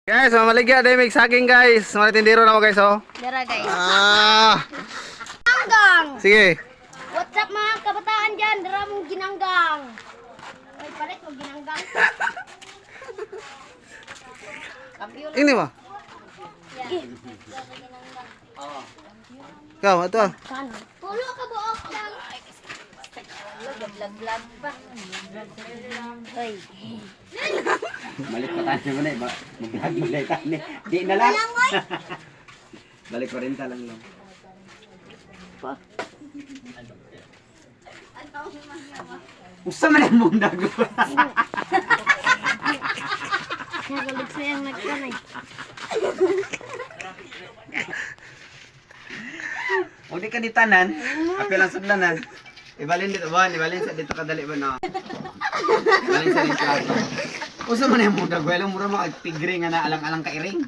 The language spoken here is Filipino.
Guys, mamaligya dahil may saging guys. Mga tindero na ako guys oh. Dara guys. Ginanggang! Sige. What's up mga kabataan dyan? Dara mong ginanggang. Ay, palit mo ginanggang. Ini mo. Ikaw, ito. Pulo ka buok lang. Vlog pa. Hoy. Balik pa tayo muna eh. Mag-vlog muna tayo. Di na lang. Balik pa rin talang lang. Usa man ang mong dago. Nagalig sayang nagkanay. O di ka ditanan. Apil ang sudlanan. Ibalin dito ba? Ibalin sa dito kadali ba na? Ibalin sa dito. Usa man ang mong dago. Alam mo ra makagpigri nga na alang-alang ka iring.